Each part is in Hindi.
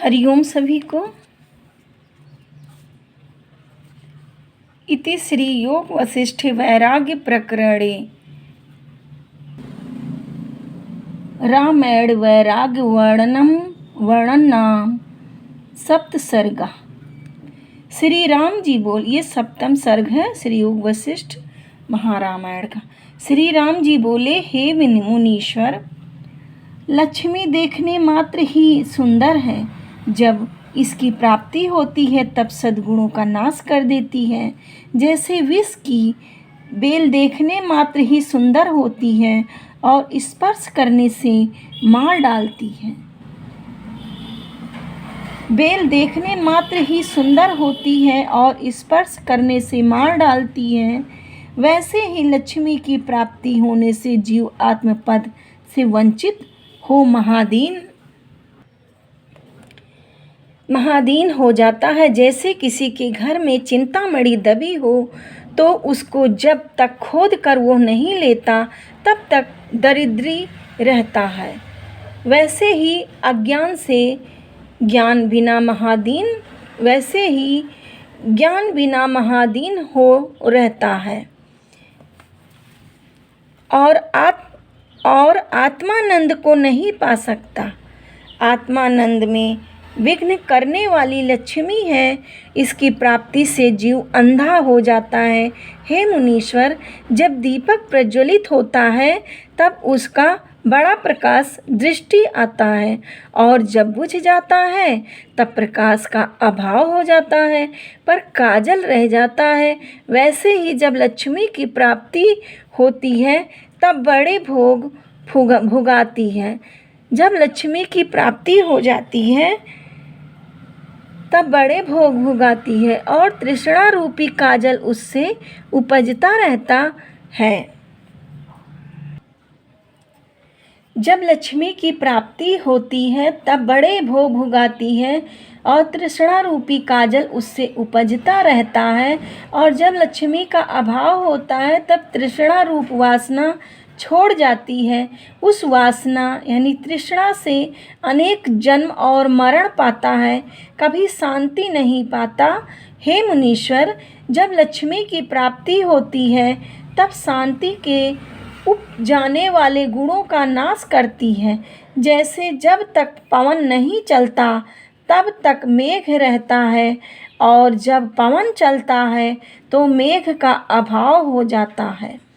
हरिओम सभी को। इति श्री योग वशिष्ठ वैराग्य प्रकरणे रामायण वैराग्य वर्णनाम सप्त सर्गा। श्री राम जी बोल, ये सप्तम सर्ग है श्री योग वशिष्ठ महारामायण का। श्री राम जी बोले, हे मुनीश्वर, लक्ष्मी देखने मात्र ही सुंदर है। जब इसकी प्राप्ति होती है तब सद्गुणों का नाश कर देती है। जैसे विष की बेल देखने मात्र ही सुंदर होती है और स्पर्श करने से मार डालती है। बेल देखने मात्र ही सुंदर होती है और स्पर्श करने से मार डालती है, वैसे ही लक्ष्मी की प्राप्ति होने से जीव आत्मपद से वंचित हो महादीन हो जाता है। जैसे किसी के घर में चिंतामणि दबी हो तो उसको जब तक खोद कर वो नहीं लेता तब तक दरिद्री रहता है, वैसे ही ज्ञान बिना महादीन हो रहता है। और आत्मानंद को नहीं पा सकता। आत्मानंद में विघ्न करने वाली लक्ष्मी है, इसकी प्राप्ति से जीव अंधा हो जाता है। हे मुनीश्वर, जब दीपक प्रज्वलित होता है तब उसका बड़ा प्रकाश दृष्टि आता है और जब बुझ जाता है तब प्रकाश का अभाव हो जाता है पर काजल रह जाता है। वैसे ही जब लक्ष्मी की प्राप्ति होती है तब बड़े भोग भुगाती है। जब लक्ष्मी की प्राप्ति हो जाती है तब बड़े भोग भुगाती है और तृष्णा रूपी काजल उससे उपजता रहता है। जब लक्ष्मी की प्राप्ति होती है तब बड़े भोग भुगाती है और तृष्णा रूपी काजल उससे उपजता रहता है। और जब लक्ष्मी का अभाव होता है तब तृष्णा रूप वासना छोड़ जाती है। उस वासना यानी तृष्णा से अनेक जन्म और मरण पाता है, कभी शांति नहीं पाता। हे मुनीश्वर, जब लक्ष्मी की प्राप्ति होती है तब शांति के उपजाने वाले गुणों का नाश करती है। जैसे जब तक पवन नहीं चलता तब तक मेघ रहता है और जब पवन चलता है तो मेघ का अभाव हो जाता है,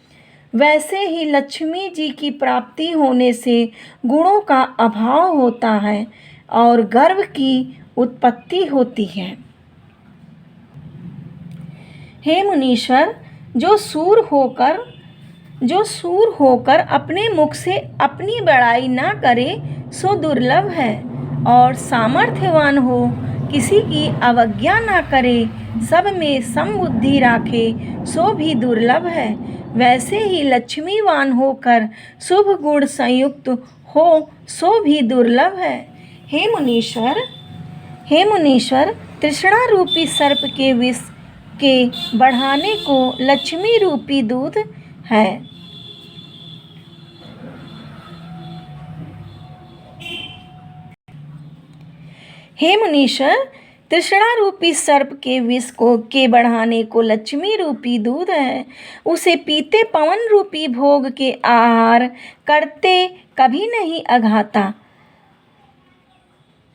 वैसे ही लक्ष्मी जी की प्राप्ति होने से गुणों का अभाव होता है और गर्व की उत्पत्ति होती है। हे मुनीश्वर, जो सूर होकर अपने मुख से अपनी बड़ाई ना करे सो दुर्लभ है, और सामर्थ्यवान हो किसी की अवज्ञा ना करे, सब में समबुद्धि राखे सो भी दुर्लभ है। वैसे ही लक्ष्मीवान होकर शुभ गुण संयुक्त हो सो भी दुर्लभ है। हे मुनीश्वर, तृष्णा रूपी सर्प के विष के बढ़ाने को लक्ष्मी रूपी दूध है। हे मुनीश्वर, तृष्णा रूपी सर्प के विष के बढ़ाने को लक्ष्मी रूपी दूध है। उसे पीते पवन रूपी भोग के आहार करते कभी नहीं अघाता।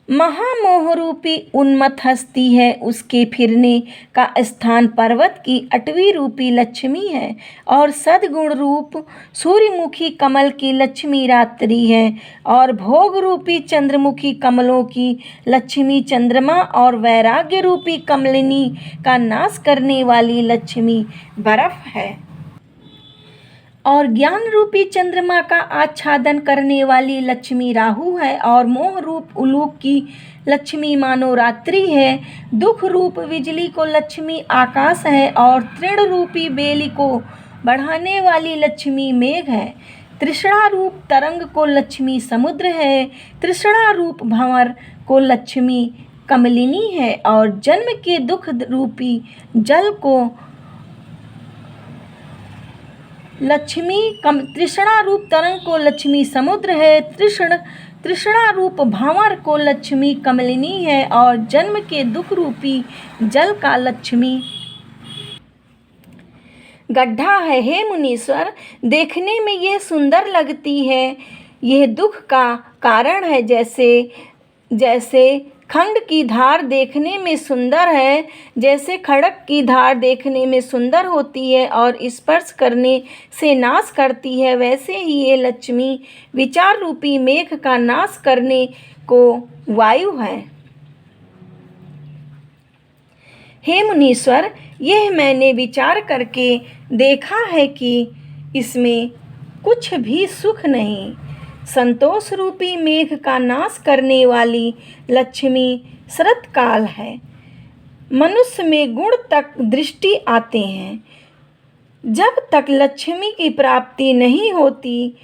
महामोह रूपी उन्मत्त हस्ती है, उसके फिरने का स्थान पर्वत की अटवी रूपी लक्ष्मी है और सद्गुण रूप सूर्यमुखी कमल की लक्ष्मी रात्रि है और भोग रूपी चंद्रमुखी कमलों की लक्ष्मी चंद्रमा और वैराग्य रूपी कमलिनी का नाश करने वाली लक्ष्मी बर्फ है और ज्ञान रूपी चंद्रमा का आच्छादन करने वाली लक्ष्मी राहु है और मोह रूप उलूक की लक्ष्मी मानो रात्रि है। दुख रूप बिजली को लक्ष्मी आकाश है और तृण रूपी बेली को बढ़ाने वाली लक्ष्मी मेघ है। तृष्णा रूप तरंग को लक्ष्मी समुद्र है। तृष्णा रूप भंवर को लक्ष्मी कमलिनी है और जन्म के दुख रूपी जल को तृष्णा रूप तरंग को लक्ष्मी समुद्र है। तृष्ण तृष्णा रूप भंवर को लक्ष्मी कमलिनी है और जन्म के दुख रूपी जल का लक्ष्मी गड्ढा है। हे मुनीश्वर, देखने में यह सुंदर लगती है, यह दुख का कारण है। जैसे खंड की धार देखने में सुंदर है, जैसे खड़क की धार देखने में सुंदर होती है और स्पर्श करने से नाश करती है, वैसे ही ये लक्ष्मी विचार रूपी मेघ का नाश करने को वायु है। हे मुनीश्वर, यह मैंने विचार करके देखा है कि इसमें कुछ भी सुख नहीं। संतोष रूपी मेघ का नाश करने वाली लक्ष्मी शरत काल है। मनुष्य में गुण तक दृष्टि आते हैं। जब तक लक्ष्मी की प्राप्ति नहीं होती,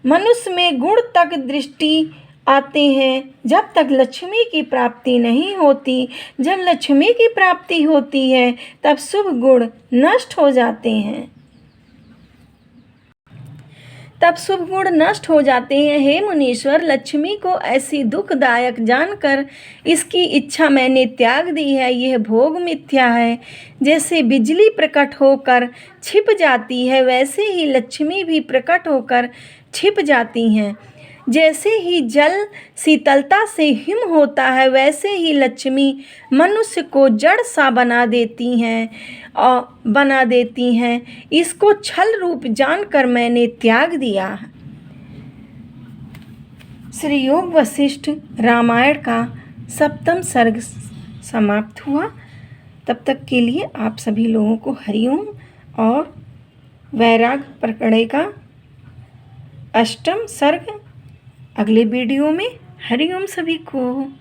मनुष्य में गुण तक दृष्टि आते हैं। जब तक लक्ष्मी की प्राप्ति नहीं होती, जब लक्ष्मी की प्राप्ति होती है तब शुभ गुण नष्ट हो जाते हैं। हे मुनीश्वर, लक्ष्मी को ऐसी दुखदायक जानकर इसकी इच्छा मैंने त्याग दी है। यह भोग मिथ्या है। जैसे बिजली प्रकट होकर छिप जाती है, वैसे ही लक्ष्मी भी प्रकट होकर छिप जाती हैं। जैसे ही जल शीतलता से हिम होता है, वैसे ही लक्ष्मी मनुष्य को जड़ सा बना देती हैं। इसको छल रूप जानकर मैंने त्याग दिया। श्री योग वशिष्ठ रामायण का 7वां सर्ग समाप्त हुआ। तब तक के लिए आप सभी लोगों को हरिओम और वैराग प्रकरण का 8वां सर्ग अगले वीडियो में। हरिओम सभी को।